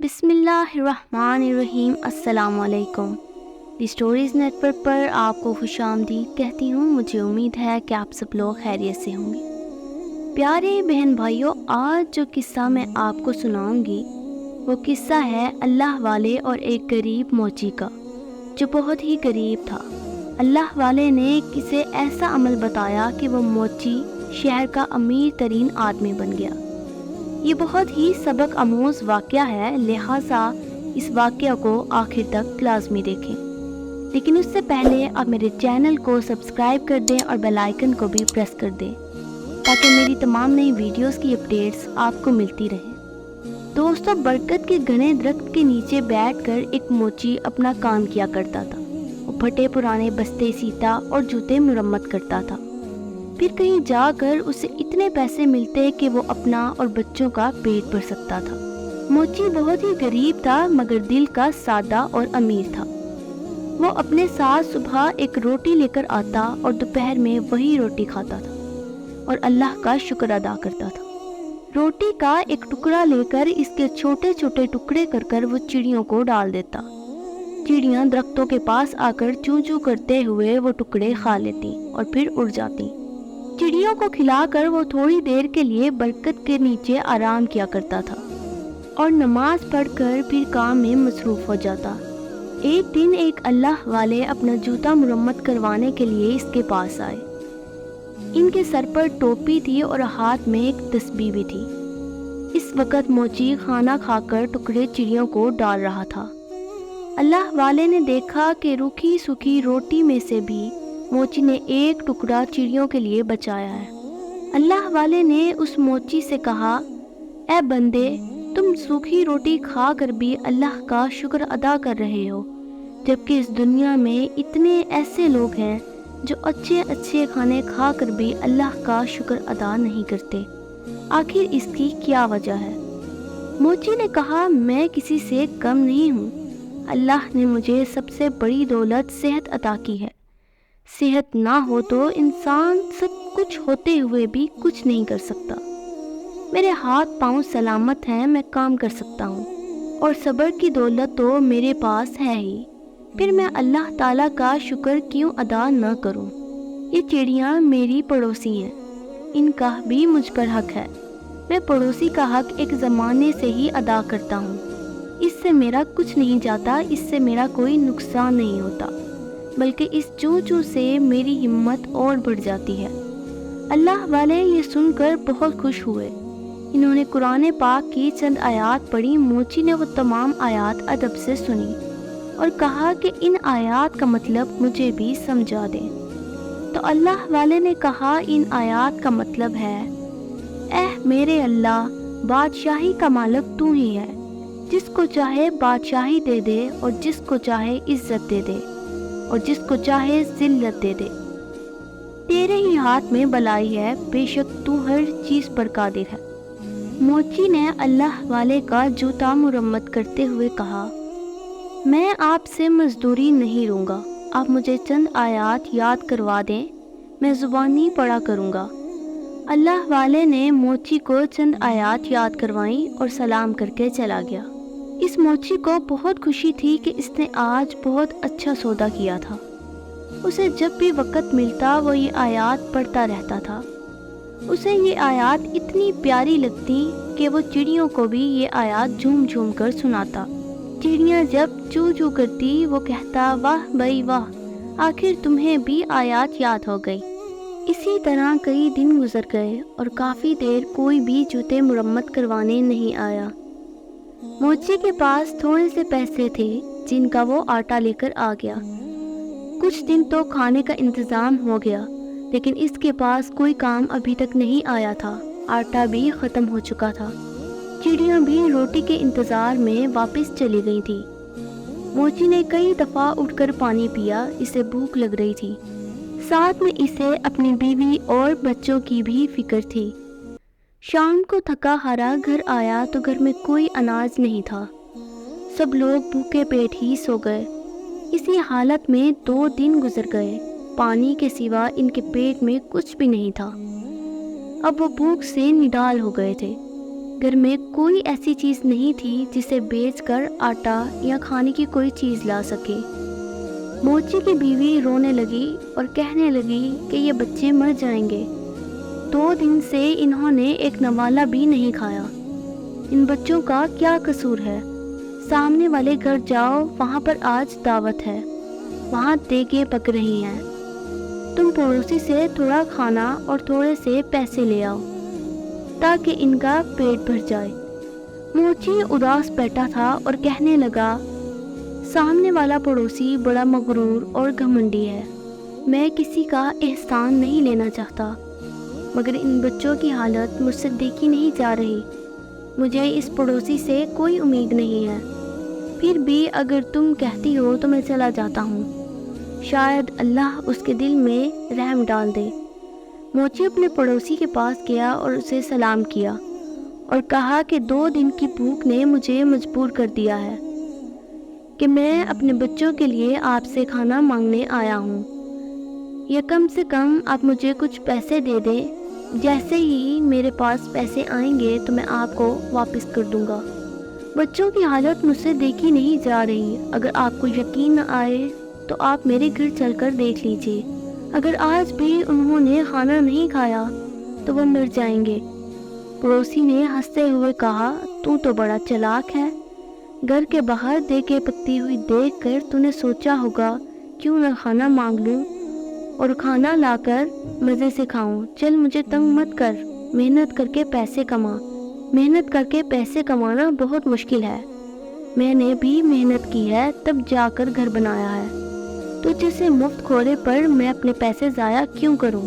بسم اللہ الرحمن الرحیم۔ السلام علیکم۔ دی اسٹوریز نیٹ ورک پر آپ کو خوش آمدید کہتی ہوں۔ مجھے امید ہے کہ آپ سب لوگ خیریت سے ہوں گے۔ پیارے بہن بھائیوں، آج جو قصہ میں آپ کو سناؤں گی وہ قصہ ہے اللہ والے اور ایک غریب موچی کا، جو بہت ہی غریب تھا۔ اللہ والے نے کسے ایسا عمل بتایا کہ وہ موچی شہر کا امیر ترین آدمی بن گیا۔ یہ بہت ہی سبق آموز واقعہ ہے، لہٰذا اس واقعہ کو آخر تک لازمی دیکھیں۔ لیکن اس سے پہلے آپ میرے چینل کو سبسکرائب کر دیں اور بیل آئیکن کو بھی پریس کر دیں تاکہ میری تمام نئی ویڈیوز کی اپڈیٹس آپ کو ملتی رہیں۔ دوستو، برکت کے گھنے درخت کے نیچے بیٹھ کر ایک موچی اپنا کام کیا کرتا تھا۔ وہ پھٹے پرانے بستے سیتا اور جوتے مرمت کرتا تھا۔ پھر کہیں جا کر اسے اتنے پیسے ملتے کہ وہ اپنا اور بچوں کا پیٹ بھر سکتا تھا۔ موچی بہت ہی غریب تھا مگر دل کا سادہ اور امیر تھا۔ وہ اپنے ساتھ صبح ایک روٹی لے کر آتا اور دوپہر میں وہی روٹی کھاتا تھا اور اللہ کا شکر ادا کرتا تھا۔ روٹی کا ایک ٹکڑا لے کر اس کے چھوٹے چھوٹے ٹکڑے کر وہ چڑیوں کو ڈال دیتا۔ چڑیاں درختوں کے پاس آ کر چوں چوں کرتے ہوئے وہ ٹکڑے کھا لیتی اور پھر اڑ جاتی۔ چڑیوں کو کھلا کر وہ تھوڑی دیر کے لیے برکت کے نیچے آرام کیا کرتا تھا اور نماز پڑھ کر پھر کام میں مصروف ہو جاتا۔ ایک دن ایک اللہ والے اپنا جوتا مرمت کروانے کے لیے اس کے پاس آئے۔ ان کے سر پر ٹوپی تھی اور ہاتھ میں ایک تسبیح بھی تھی۔ اس وقت موچی کھانا کھا کر ٹکڑے چڑیوں کو ڈال رہا تھا۔ اللہ والے نے دیکھا کہ روکھی سوکھی روٹی میں سے بھی موچی نے ایک ٹکڑا چڑیوں کے لیے بچایا ہے۔ اللہ والے نے اس موچی سے کہا، اے بندے، تم سوکھی روٹی کھا کر بھی اللہ کا شکر ادا کر رہے ہو، جبکہ اس دنیا میں اتنے ایسے لوگ ہیں جو اچھے اچھے کھانے کھا کر بھی اللہ کا شکر ادا نہیں کرتے۔ آخر اس کی کیا وجہ ہے؟ موچی نے کہا، میں کسی سے کم نہیں ہوں۔ اللہ نے مجھے سب سے بڑی دولت صحت عطا کی ہے۔ صحت نہ ہو تو انسان سب کچھ ہوتے ہوئے بھی کچھ نہیں کر سکتا۔ میرے ہاتھ پاؤں سلامت ہیں، میں کام کر سکتا ہوں، اور صبر کی دولت تو میرے پاس ہے ہی، پھر میں اللہ تعالیٰ کا شکر کیوں ادا نہ کروں؟ یہ چڑیاں میری پڑوسی ہیں، ان کا بھی مجھ پر حق ہے۔ میں پڑوسی کا حق ایک زمانے سے ہی ادا کرتا ہوں۔ اس سے میرا کچھ نہیں جاتا، اس سے میرا کوئی نقصان نہیں ہوتا، بلکہ اس چوں چوں سے میری ہمت اور بڑھ جاتی ہے۔ اللہ والے یہ سن کر بہت خوش ہوئے۔ انہوں نے قرآن پاک کی چند آیات پڑھی۔ موچی نے وہ تمام آیات ادب سے سنی اور کہا کہ ان آیات کا مطلب مجھے بھی سمجھا دیں۔ تو اللہ والے نے کہا، ان آیات کا مطلب ہے، اے میرے اللہ، بادشاہی کا مالک تو ہی ہے، جس کو چاہے بادشاہی دے دے اور جس کو چاہے عزت دے دے اور جس کو چاہے ذلت دے دے۔ تیرے ہی ہاتھ میں بلائی ہے، بے شک تو ہر چیز پر قادر ہے۔ موچی نے اللہ والے کا جوتا مرمت کرتے ہوئے کہا، میں آپ سے مزدوری نہیں لوں گا، آپ مجھے چند آیات یاد کروا دیں، میں زبانی پڑھا کروں گا۔ اللہ والے نے موچی کو چند آیات یاد کروائیں اور سلام کر کے چلا گیا۔ اس موچی کو بہت خوشی تھی کہ اس نے آج بہت اچھا سودا کیا تھا۔ اسے جب بھی وقت ملتا وہ یہ آیات پڑھتا رہتا تھا۔ اسے یہ آیات اتنی پیاری لگتی کہ وہ چڑیوں کو بھی یہ آیات جھوم جھوم کر سناتا۔ چڑیاں جب چوں چوں کرتی وہ کہتا، واہ بھائی واہ، آخر تمہیں بھی آیات یاد ہو گئی۔ اسی طرح کئی دن گزر گئے اور کافی دیر کوئی بھی جوتے مرمت کروانے نہیں آیا۔ موچی کے پاس تھوڑے سے پیسے تھے جن کا وہ آٹا لے کر آ گیا۔ کچھ دن تو کھانے کا انتظام ہو گیا، لیکن اس کے پاس کوئی کام ابھی تک نہیں آیا تھا، آٹا بھی ختم ہو چکا تھا۔ چڑیاں بھی روٹی کے انتظار میں واپس چلی گئی تھی۔ موچی نے کئی دفعہ اٹھ کر پانی پیا، اسے بھوک لگ رہی تھی، ساتھ میں اسے اپنی بیوی اور بچوں کی بھی فکر تھی۔ شام کو تھکا ہارا گھر آیا تو گھر میں کوئی اناج نہیں تھا، سب لوگ بھوکے پیٹ ہی سو گئے۔ اسی حالت میں 2 دن گزر گئے، پانی کے سوا ان کے پیٹ میں کچھ بھی نہیں تھا۔ اب وہ بھوک سے نڈال ہو گئے تھے۔ گھر میں کوئی ایسی چیز نہیں تھی جسے بیچ کر آٹا یا کھانے کی کوئی چیز لا سکے۔ موچی کی بیوی رونے لگی اور کہنے لگی کہ یہ بچے مر جائیں گے۔ 2 دن سے انہوں نے ایک نوالا بھی نہیں کھایا۔ ان بچوں کا کیا قصور ہے؟ سامنے والے گھر جاؤ، وہاں پر آج دعوت ہے، وہاں دیگیں پک رہی ہیں، تم پڑوسی سے تھوڑا کھانا اور تھوڑے سے پیسے لے آؤ تاکہ ان کا پیٹ بھر جائے۔ موچی اداس بیٹھا تھا اور کہنے لگا، سامنے والا پڑوسی بڑا مغرور اور گھمنڈی ہے، میں کسی کا احسان نہیں لینا چاہتا، مگر ان بچوں کی حالت مجھ سے دیکھی نہیں جا رہی، مجھے اس پڑوسی سے کوئی امید نہیں ہے، پھر بھی اگر تم کہتی ہو تو میں چلا جاتا ہوں، شاید اللہ اس کے دل میں رحم ڈال دے۔ موچی اپنے پڑوسی کے پاس گیا اور اسے سلام کیا اور کہا کہ 2 دن کی بھوک نے مجھے مجبور کر دیا ہے کہ میں اپنے بچوں کے لیے آپ سے کھانا مانگنے آیا ہوں، یا کم سے کم آپ مجھے کچھ پیسے دے دیں، جیسے ہی میرے پاس پیسے آئیں گے تو میں آپ کو واپس کر دوں گا۔ بچوں کی حالت مجھ سے دیکھی نہیں جا رہی، اگر آپ کو یقین نہ آئے تو آپ میرے گھر چل کر دیکھ لیجئے، اگر آج بھی انہوں نے کھانا نہیں کھایا تو وہ مر جائیں گے۔ پڑوسی نے ہنستے ہوئے کہا، تو بڑا چالاک ہے، گھر کے باہر دیگیں پکتی ہوئی دیکھ کر تو نے سوچا ہوگا کیوں نہ کھانا مانگ لوں اور کھانا لا کر مزے سے کھاؤں۔ چل مجھے تنگ مت کر، محنت کر کے پیسے کما۔ محنت کر کے پیسے کمانا بہت مشکل ہے، میں نے بھی محنت کی ہے تب جا کر گھر بنایا ہے، تو جیسے مفت کھوڑے پر میں اپنے پیسے ضائع کیوں کروں؟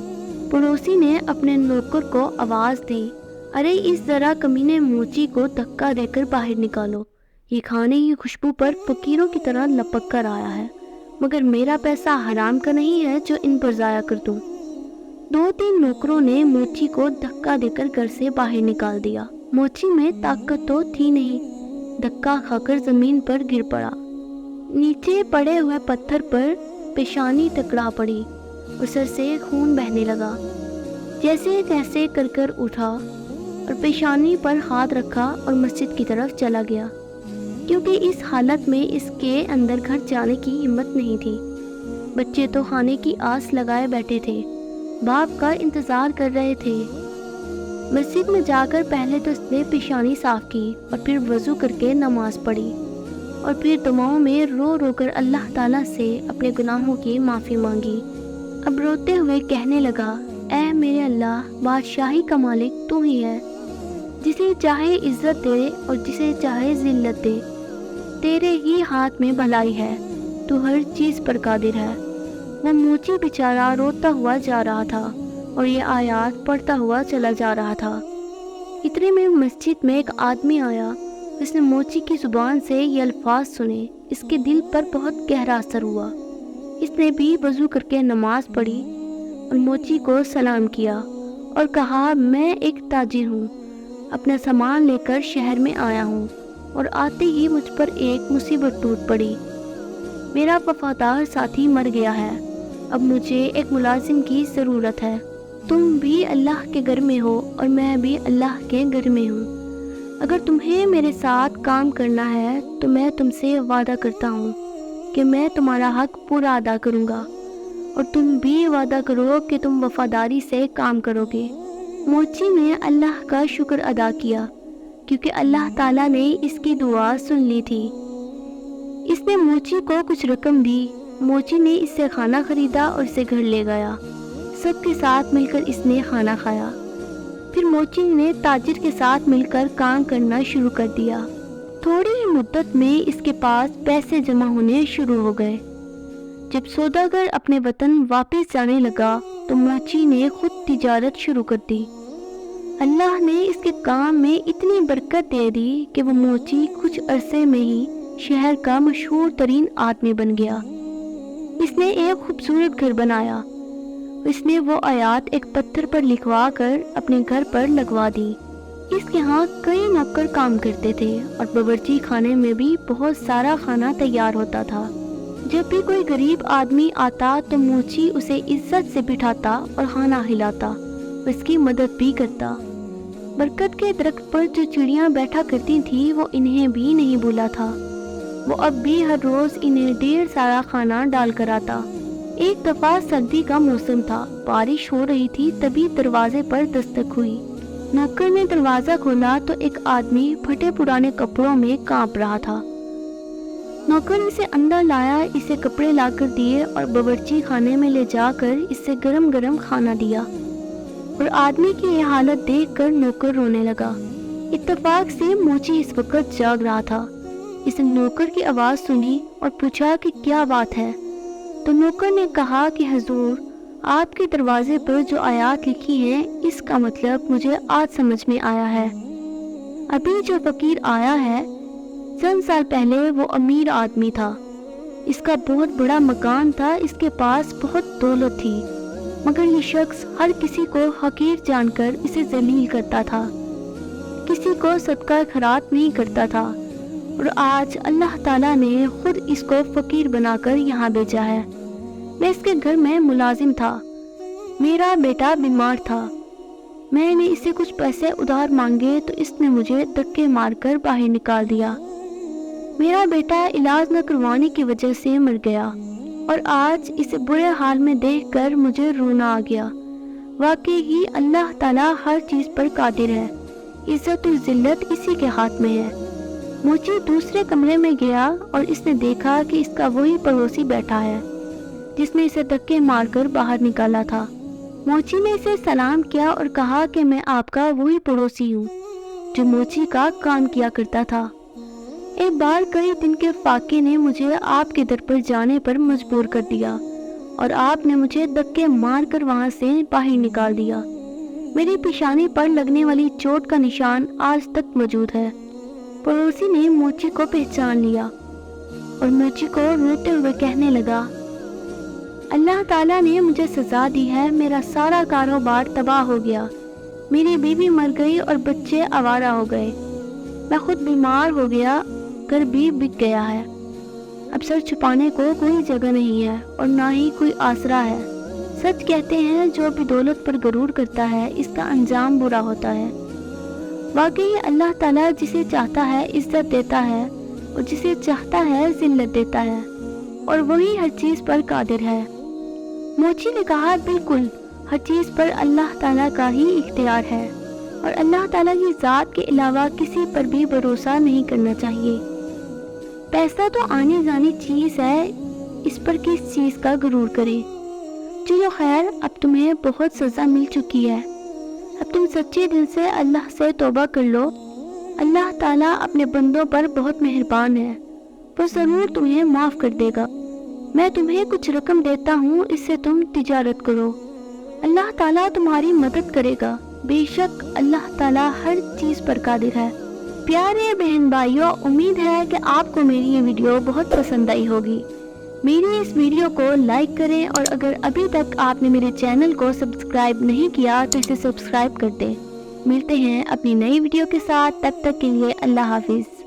پڑوسی نے اپنے نوکر کو آواز دی، ارے اس ذرا کمینے موچی کو دھکا دے کر باہر نکالو، یہ کھانے کی خوشبو پر فقیروں کی طرح لپک کر آیا ہے، مگر میرا پیسہ حرام کا نہیں ہے جو ان پر ضائع کر دوں۔ 2-3 نوکروں نے موچی کو دھکا دے کر گھر سے باہر نکال دیا۔ موچی میں طاقت تو تھی نہیں، دھکا کھا کر زمین پر گر پڑا، نیچے پڑے ہوئے پتھر پر پیشانی ٹکرا پڑی اور سر سے خون بہنے لگا۔ جیسے تیسے کر اٹھا اور پیشانی پر ہاتھ رکھا اور مسجد کی طرف چلا گیا، کیونکہ اس حالت میں اس کے اندر گھر جانے کی ہمت نہیں تھی۔ بچے تو کھانے کی آس لگائے بیٹھے تھے، باپ کا انتظار کر رہے تھے۔ مسجد میں جا کر پہلے تو اس نے پیشانی صاف کی اور پھر وضو کر کے نماز پڑھی اور پھر دعاؤں میں رو رو کر اللہ تعالیٰ سے اپنے گناہوں کی معافی مانگی۔ اب روتے ہوئے کہنے لگا، اے میرے اللہ، بادشاہی کا مالک تو ہی ہے، جسے چاہے عزت دے اور جسے چاہے ذلت دے، تیرے ہی ہاتھ میں بھلائی ہے، تو ہر چیز پر قادر ہے۔ وہ موچی بیچارہ روتا ہوا جا رہا تھا اور یہ آیات پڑھتا ہوا چلا جا رہا تھا۔ اتنے میں مسجد میں ایک آدمی آیا، اس نے موچی کی زبان سے یہ الفاظ سنے، اس کے دل پر بہت گہرا اثر ہوا۔ اس نے بھی وضو کر کے نماز پڑھی اور موچی کو سلام کیا اور کہا، میں ایک تاجر ہوں، اپنا سامان لے کر شہر میں آیا ہوں اور آتے ہی مجھ پر ایک مصیبت ٹوٹ پڑی، میرا وفادار ساتھی مر گیا ہے، اب مجھے ایک ملازم کی ضرورت ہے، تم بھی اللہ کے گھر میں ہو اور میں بھی اللہ کے گھر میں ہوں، اگر تمہیں میرے ساتھ کام کرنا ہے تو میں تم سے وعدہ کرتا ہوں کہ میں تمہارا حق پورا ادا کروں گا، اور تم بھی وعدہ کرو کہ تم وفاداری سے کام کرو گے۔ موچی نے اللہ کا شکر ادا کیا کیونکہ اللہ تعالیٰ نے اس کی دعا سن لی تھی۔ اس نے موچی کو کچھ رقم دی، موچی نے اس سے کھانا خریدا اور اسے گھر لے گیا، سب کے ساتھ مل کر اس نے کھانا کھایا۔ پھر موچی نے تاجر کے ساتھ مل کر کام کرنا شروع کر دیا۔ تھوڑی ہی مدت میں اس کے پاس پیسے جمع ہونے شروع ہو گئے۔ جب سوداگر اپنے وطن واپس جانے لگا تو موچی نے خود تجارت شروع کر دی۔ اللہ نے اس کے کام میں اتنی برکت دے دی کہ وہ موچی کچھ عرصے میں ہی شہر کا مشہور ترین آدمی بن گیا۔ اس نے ایک خوبصورت گھر بنایا، اس نے وہ آیات ایک پتھر پر لکھوا کر اپنے گھر پر لگوا دی۔ اس کے ہاں کئی نوکر کام کرتے تھے اور باورچی خانے میں بھی بہت سارا کھانا تیار ہوتا تھا۔ جب بھی کوئی غریب آدمی آتا تو موچی اسے عزت سے بٹھاتا اور کھانا کھلاتا اور اس کی مدد بھی کرتا۔ برکت کے درخت پر جو چڑیاں بیٹھا کرتی تھیں وہ انہیں بھی نہیں بھولا تھا۔ وہ اب بھی ہر روز انہیں ڈھیر سارا کھانا ڈال کر آتا۔ ایک دفعہ سردی کا موسم تھا، بارش ہو رہی تھی، تبھی دروازے پر دستک ہوئی۔ نوکر نے دروازہ کھولا تو ایک آدمی پھٹے پرانے کپڑوں میں کانپ رہا تھا۔ نوکر اسے اندر لایا، اسے کپڑے لا کر دیے اور باورچی خانے میں لے جا کر اسے گرم گرم کھانا دیا، اور آدمی کی یہ حالت دیکھ کر نوکر رونے لگا۔ اتفاق سے موچی اس وقت جاگ رہا تھا۔ اس نے نوکر کی آواز سنی اور پوچھا کہ کیا بات ہے؟ تو نوکر نے کہا کہ حضور، آپ کے دروازے پر جو آیات لکھی ہیں اس کا مطلب مجھے آج سمجھ میں آیا ہے۔ ابھی جو فقیر آیا ہے، چند سال پہلے وہ امیر آدمی تھا، اس کا بہت بڑا مکان تھا، اس کے پاس بہت دولت تھی، مگر یہ شخص ہر کسی کو حقیر جان کر اسے ذلیل کرتا تھا، کسی کو صدقہ خیرات نہیں کرتا تھا، اور آج اللہ تعالیٰ نے خود اس کو فقیر بنا کر یہاں بھیجا ہے۔ میں اس کے گھر میں ملازم تھا، میرا بیٹا بیمار تھا، میں نے اسے کچھ پیسے ادھار مانگے تو اس نے مجھے دھکے مار کر باہر نکال دیا۔ میرا بیٹا علاج نہ کروانے کی وجہ سے مر گیا، اور آج اسے برے حال میں دیکھ کر مجھے رونا آ گیا۔ واقعی ہی اللہ تعالیٰ ہر چیز پر قادر ہے، عزت و ذلت اسی کے ہاتھ میں ہے۔ موچی دوسرے کمرے میں گیا اور اس نے دیکھا کہ اس کا وہی پڑوسی بیٹھا ہے جس نے اسے دھکے مار کر باہر نکالا تھا۔ موچی نے اسے سلام کیا اور کہا کہ میں آپ کا وہی پڑوسی ہوں جو موچی کا کام کیا کرتا تھا۔ ایک بار کئی دن کے فاقے نے مجھے آپ کے در پر جانے پر مجبور کر دیا اور آپ نے مجھے دھکے مار کر وہاں سے باہر نکال دیا۔ میری پیشانی پر لگنے والی چوٹ کا نشان آج تک موجود ہے۔ پڑوسی نے موچی کو پہچان لیا اور موچی کو روتے ہوئے کہنے لگا، اللہ تعالیٰ نے مجھے سزا دی ہے، میرا سارا کاروبار تباہ ہو گیا، میری بیوی مر گئی اور بچے آوارہ ہو گئے، میں خود بیمار ہو گیا، گھر بھی بک گیا ہے، اب سر چھپانے کو کوئی جگہ نہیں ہے اور نہ ہی کوئی آسرا ہے۔ سچ کہتے ہیں جو بھی دولت پر غرور کرتا ہے اس کا انجام برا ہوتا ہے۔ واقعی اللہ تعالیٰ جسے چاہتا ہے عزت دیتا ہے اور جسے چاہتا ہے ذلت دیتا ہے، اور وہی ہر چیز پر قادر ہے۔ موچی نے کہا، بالکل، ہر چیز پر اللہ تعالیٰ کا ہی اختیار ہے، اور اللہ تعالیٰ کی ذات کے علاوہ کسی پر بھی بھروسہ نہیں کرنا چاہیے۔ پیسہ تو آنے جانی چیز ہے، اس پر کس چیز کا غرور کرے۔ چلو خیر، اب تمہیں بہت سزا مل چکی ہے، اب تم سچے دل سے اللہ سے توبہ کر لو، اللہ تعالیٰ اپنے بندوں پر بہت مہربان ہے، وہ ضرور تمہیں معاف کر دے گا۔ میں تمہیں کچھ رقم دیتا ہوں، اس سے تم تجارت کرو، اللہ تعالیٰ تمہاری مدد کرے گا، بے شک اللہ تعالیٰ ہر چیز پر قادر ہے۔ پیارے بہن بھائیوں، امید ہے کہ آپ کو میری یہ ویڈیو بہت پسند آئی ہوگی۔ میری اس ویڈیو کو لائک کریں، اور اگر ابھی تک آپ نے میرے چینل کو سبسکرائب نہیں کیا تو اسے سبسکرائب کر دیں۔ ملتے ہیں اپنی نئی ویڈیو کے ساتھ، تب تک کے لیے اللہ حافظ۔